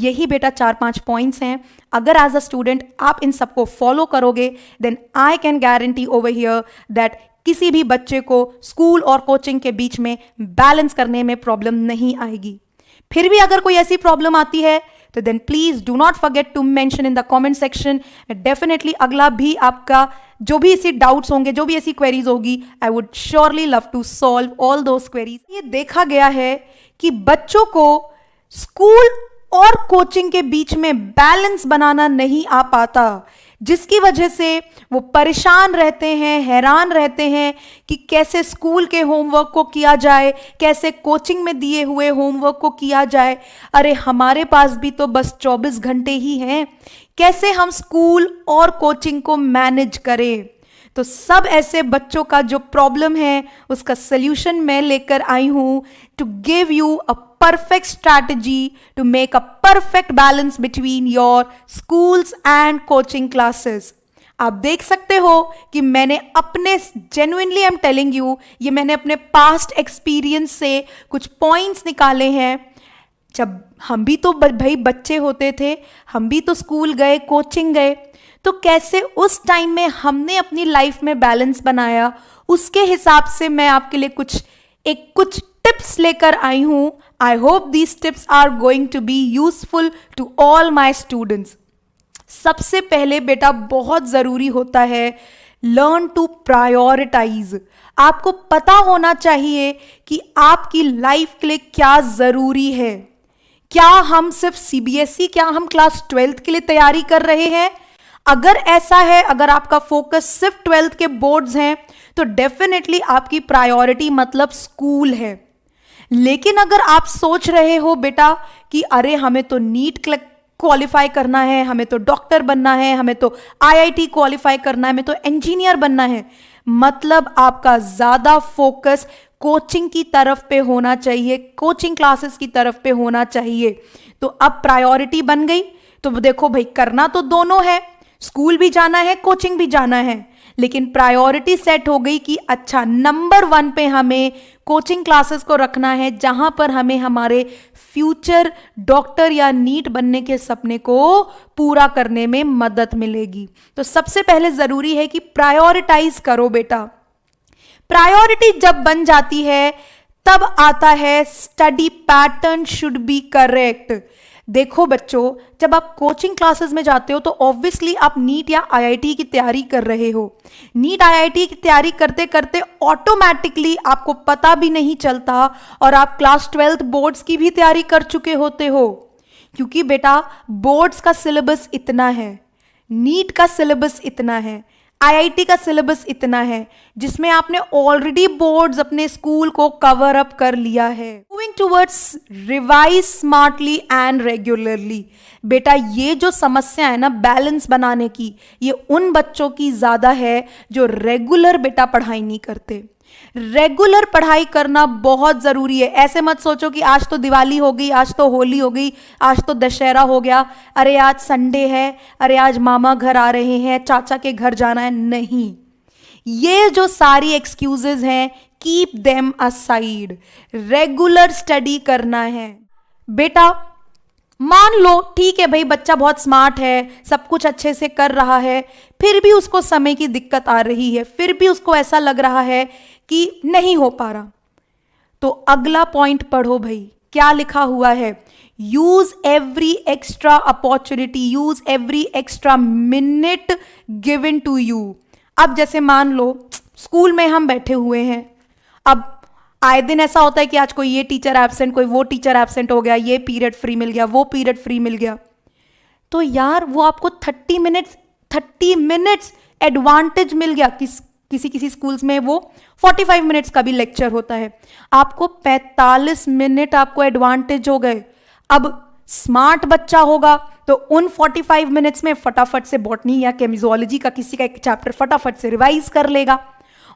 यही बेटा 4-5 पॉइंट्स हैं। अगर एज अ स्टूडेंट आप इन सबको फॉलो करोगे, then I can guarantee over here that किसी भी बच्चे को स्कूल और कोचिंग के बीच में बैलेंस करने में प्रॉब्लम नहीं आएगी। फिर भी अगर कोई ऐसी प्रॉब्लम आती है तो then please do not forget to mention in the comment section. Definitely अगला भी आपका जो भी ऐसी डाउट्स होंगे, जो भी ऐसी क्वेरीज होगी, I would surely love to solve all those queries. ये देखा गया है कि बच्चों को स्कूल और कोचिंग के बीच में बैलेंस बनाना नहीं आ पाता, जिसकी वजह से वो परेशान रहते हैं, हैरान रहते हैं कि कैसे स्कूल के होमवर्क को किया जाए, कैसे कोचिंग में दिए हुए होमवर्क को किया जाए। अरे हमारे पास भी तो बस 24 घंटे ही हैं, कैसे हम स्कूल और कोचिंग को मैनेज करें। तो सब ऐसे बच्चों का जो प्रॉब्लम है उसका सल्यूशन मैं लेकर आई हूं to give you a perfect strategy to make a perfect balance between your schools and coaching classes। आप देख सकते हो कि मैंने अपने genuinely I'm telling you, ये मैंने अपने past experience से कुछ points निकाले हैं। जब हम भी तो भाई बच्चे होते थे, हम भी तो स्कूल गए, कोचिंग गए, तो कैसे उस टाइम में हमने अपनी लाइफ में बैलेंस बनाया, उसके हिसाब से मैं आपके लिए कुछ टिप्स लेकर आई हूं। I hope these tips are going to be useful to all my students. सबसे पहले बेटा बहुत जरूरी होता है लर्न टू प्रायोरिटाइज। आपको पता होना चाहिए कि आपकी लाइफ के लिए क्या जरूरी है। क्या हम सिर्फ सीबीएसई, क्या हम क्लास 12th के लिए तैयारी कर रहे हैं? अगर ऐसा है, अगर आपका फोकस सिर्फ 12th के बोर्ड्स हैं, तो डेफिनेटली आपकी प्रायोरिटी मतलब स्कूल है। लेकिन अगर आप सोच रहे हो बेटा कि अरे हमें तो नीट क्वालिफाई करना है, हमें तो डॉक्टर बनना है, हमें तो आईआईटी क्वालिफाई करना है, हमें तो इंजीनियर बनना है, मतलब आपका ज्यादा फोकस कोचिंग की तरफ पे होना चाहिए, कोचिंग क्लासेस की तरफ पे होना चाहिए। तो अब प्रायोरिटी बन गई। तो देखो भाई, करना तो दोनों है, स्कूल भी जाना है, कोचिंग भी जाना है, लेकिन प्रायोरिटी सेट हो गई कि अच्छा नंबर 1 पे हमें कोचिंग क्लासेस को रखना है, जहां पर हमें हमारे फ्यूचर डॉक्टर या नीट बनने के सपने को पूरा करने में मदद मिलेगी। तो सबसे पहले जरूरी है कि प्रायोरिटाइज करो बेटा। प्रायोरिटी जब बन जाती है तब आता है study pattern should be correct. देखो बच्चों, जब आप कोचिंग क्लासेस में जाते हो तो ऑब्वियसली आप नीट या आईआईटी की तैयारी कर रहे हो। नीट आईआईटी की तैयारी करते करते ऑटोमेटिकली आपको पता भी नहीं चलता और आप क्लास 12th बोर्ड्स की भी तैयारी कर चुके होते हो, क्योंकि बेटा बोर्ड्स का सिलेबस इतना है, नीट का सिलेबस इतना है, आईआईटी का सिलेबस इतना है, जिसमें आपने ऑलरेडी बोर्ड्स अपने स्कूल को कवर अप कर लिया है। Moving towards revise smartly and regularly. बेटा ये जो समस्या है ना बैलेंस बनाने की, ये उन बच्चों की ज्यादा है जो रेगुलर बेटा पढ़ाई नहीं करते। रेगुलर पढ़ाई करना बहुत जरूरी है। ऐसे मत सोचो कि आज तो दिवाली हो गई, आज तो होली हो गई, आज तो दशहरा हो गया, अरे आज संडे है, अरे आज मामा घर आ रहे हैं, चाचा के घर जाना है। नहीं, ये जो सारी एक्सक्यूजेस हैं, keep them aside. Regular study करना है बेटा। मान लो ठीक है भाई, बच्चा बहुत स्मार्ट है, सब कुछ अच्छे से कर रहा है, फिर भी उसको समय की दिक्कत आ रही है, फिर भी उसको ऐसा लग रहा है कि नहीं हो पा रहा, तो अगला पॉइंट पढ़ो भाई, क्या लिखा हुआ है। Use every extra opportunity, use every extra minute given to you. अब जैसे मान लो स्कूल में हम बैठे हुए हैं, अब आए दिन ऐसा होता है कि आज कोई ये टीचर एब्सेंट, कोई वो टीचर एब्सेंट हो गया, ये पीरियड फ्री मिल गया, वो पीरियड फ्री मिल गया, तो यार वो आपको 30 मिनट्स एडवांटेज मिल गया। किसी स्कूल्स में वो 45 मिनट्स का भी लेक्चर होता है, आपको 45 मिनट आपको एडवांटेज हो गए। अब स्मार्ट बच्चा होगा तो उन 45 मिनट्स में फटाफट से बॉटनी या केमिजोलॉजी का किसी का एक चैप्टर फटाफट से रिवाइज कर लेगा।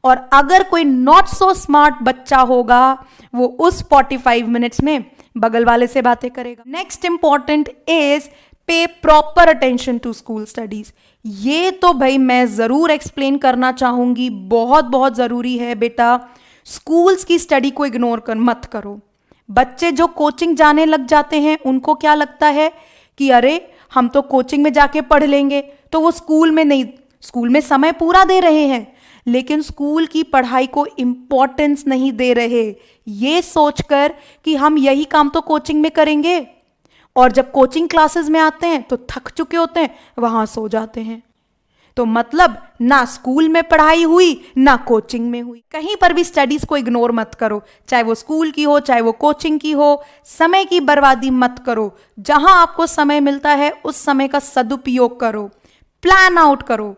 और अगर कोई नॉट सो स्मार्ट बच्चा होगा, वो उस 45 मिनट्स में बगल वाले से बातें करेगा। Next important is pay proper attention to school studies. ये तो भाई मैं जरूर एक्सप्लेन करना चाहूंगी, बहुत बहुत जरूरी है बेटा। स्कूल्स की स्टडी को इग्नोर मत करो। बच्चे जो कोचिंग जाने लग जाते हैं उनको क्या लगता है कि अरे हम तो कोचिंग में जाके पढ़ लेंगे, तो वो स्कूल में नहीं, स्कूल में समय पूरा दे रहे हैं लेकिन स्कूल की पढ़ाई को इंपॉर्टेंस नहीं दे रहे, ये सोचकर कि हम यही काम तो कोचिंग में करेंगे, और जब कोचिंग क्लासेस में आते हैं तो थक चुके होते हैं, वहां सो जाते हैं। तो मतलब ना स्कूल में पढ़ाई हुई ना कोचिंग में हुई। कहीं पर भी स्टडीज को इग्नोर मत करो, चाहे वो स्कूल की हो चाहे वो कोचिंग की हो। समय की बर्बादी मत करो, जहां आपको समय मिलता है उस समय का सदुपयोग करो, प्लान आउट करो,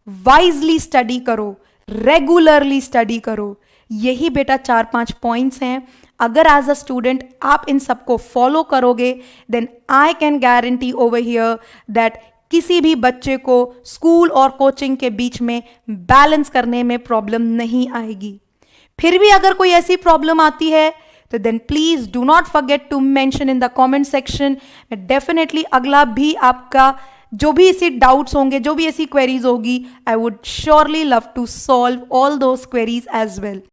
वाइजली स्टडी करो, रेगुलरली स्टडी करो। यही बेटा 4-5 पॉइंट्स हैं। अगर एज अ स्टूडेंट आप इन सबको फॉलो करोगे then I can guarantee over here that किसी भी बच्चे को स्कूल और कोचिंग के बीच में बैलेंस करने में प्रॉब्लम नहीं आएगी। फिर भी अगर कोई ऐसी प्रॉब्लम आती है तो then please do not forget to mention in the comment section. Definitely अगला भी आपका जो भी ऐसी डाउट्स होंगे, जो भी ऐसी क्वेरीज होगी, I would surely love to solve all those queries as well.